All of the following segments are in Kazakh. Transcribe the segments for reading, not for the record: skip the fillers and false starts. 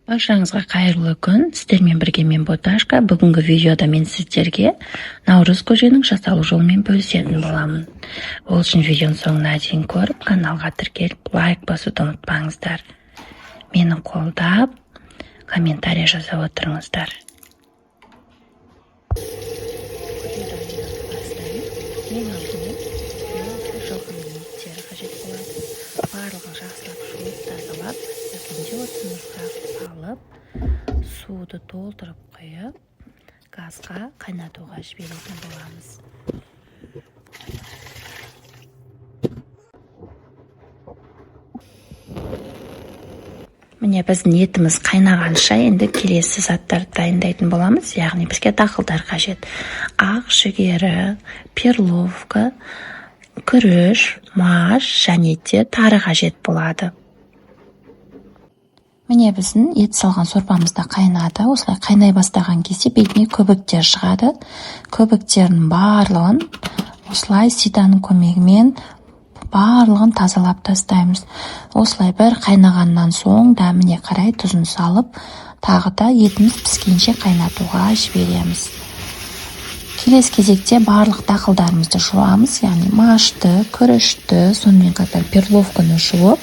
Баршаңызға қайырлы күн. Сіздермен бірге мен Боташка. Бүгінгі видеода мен сіздерге Наурыз көженің жасалу жолымен бөлісетін боламын. Ол үшін видеоның соңына дейін көріп, каналға тіркеліп, лайк басуды ұмытпаңыздар. Мені қолдап, комментарий жазып отырыңыздар. Барлығын жақсылап жуып тазалап, үлкенде отынға салып, суды толтырып қойып, газға қайнатуға жіберетін боламыз. Міне біздің етіміз қайнағанша енді келесі заттарды дайындайтын боламыз. Яғни бізге дақылдар қажет. Ақ жүгері, перловка, күріш, маш және де тары қажет болады. Міне біздің ет салған сорпамызда қайнады. Осылай қайнай бастаған кезде бетіне көбіктер шығады. Көбіктердің барлығын осылай ситаның көмегімен барлығын тазалап тастаймыз. Осылай бір қайнағаннан соң дәміне қарай тұзын салып, тағы да етіміз піскенше қайнатуға жібереміз. Келесі кезекте барлық дақылдарымызды жуамыз, яғни машты, күрішті, сонымен қатар перловканы жуып,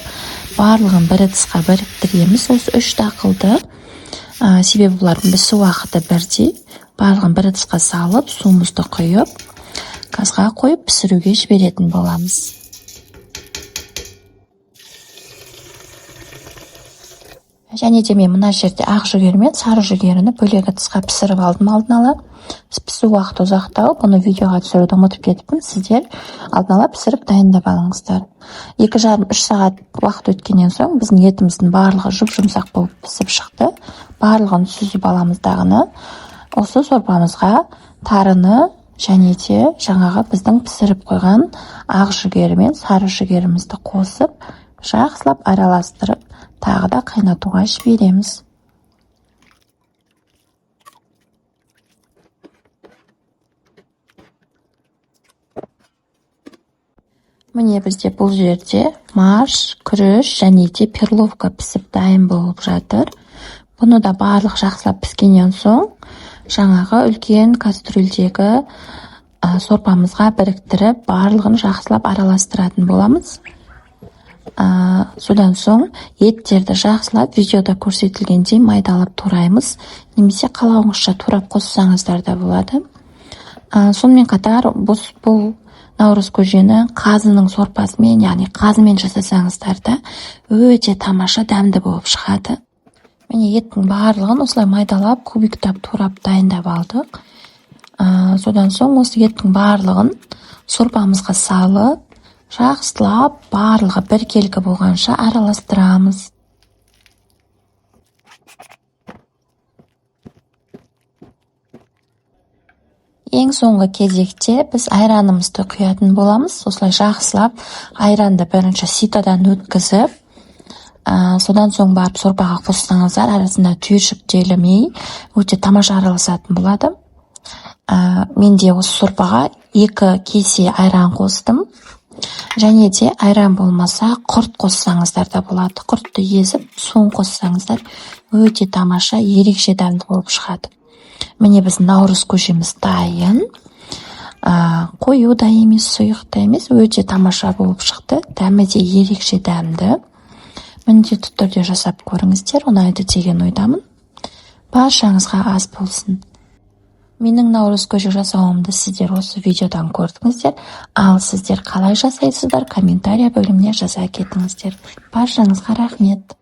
барлығын бір ыдысқа біріктіреміз. Осы үш дақылды, себебі бұлардың пісу уақыты бірдей, барлығын бір ыдысқа салып, суымызды құйып, газға қойып пісіруге жіберетін боламыз. Және де мен мына жерде ақ жүгері мен сары жүгеріні бөлек ыдысқа пісіріп алдым алдын ала. Пісу уақыты ұзақтау, бұны видеоға түсіруді ұмытып кетіппін. Сіздер алдын ала пісіріп дайындап алыңыздар. 2,5-3 сағат уақыт өткеннен соң біздің етіміздің барлығы жұп-жұмсақ болып пісіп шықты. Барлығын сүзіп аламыз дағыны. Осы сорпамызға тарыны және де жаңағы біздің пісіріп қойған ақ жүгері мен сары жүгерімізді қосып, жақсылап араластырып, тағы да қайнатуға жібереміз. Міне бізде бұл жерде маш, күріш және де перловка пісіп дайын болып жатыр. Бұны да барлық жақсылап піскеннен соң жаңағы үлкен кастрюльдегі сорпамызға біріктіріп, барлығын жақсылап араластыратын боламыз. Содан соң еттерді жақсылап видеода көрсетілгендей майдалап тураймыз, немесе қалауыңызша турап қоссаңыздар да болады. Сонымен қатар бұл наурыз көжені қазының сорпасымен, яғни қазымен жасасаңыздар да өте тамаша дәмді болып шығады. Міне еттің барлығын осылай майдалап, кубиктап турап дайындап алдық. Содан соң осы еттің барлығын сорпамызға салып, жақсылап барлығы біркелкі болғанша араластырамыз. Ең соңғы кезекте біз айранымызды құятын боламыз. Осылай жақсылап айранды бірінші ситадан өткізіп, содан соң барып сорпаға қоссаңыздар, арасында түйіршік телімей өте тамаша араласатын болады. Менде осы сорпаға 2 кесе айран қостым. Және де айран болмаса құрт қоссаңыздар да болады. Құртты езіп, суын қоссаңыздар өте тамаша, ерекше дәмді болып шығады. Міне біз наурыз көжеміз дайын. Қою да емес, сұйық та емес, өте тамаша болып шықты. Дәмі де ерекше дәмді. Міндетті түрде жасап көріңіздер, ұнайды деген ойдамын. Баршаңызға ас болсын. Менің наурыз көже жасауымды сіздер осы видеодан көрдіңіздер. Ал сіздер қалай жасайсыздар, комментария бөліміне жаза кетіңіздер. Баршаңызға рахмет.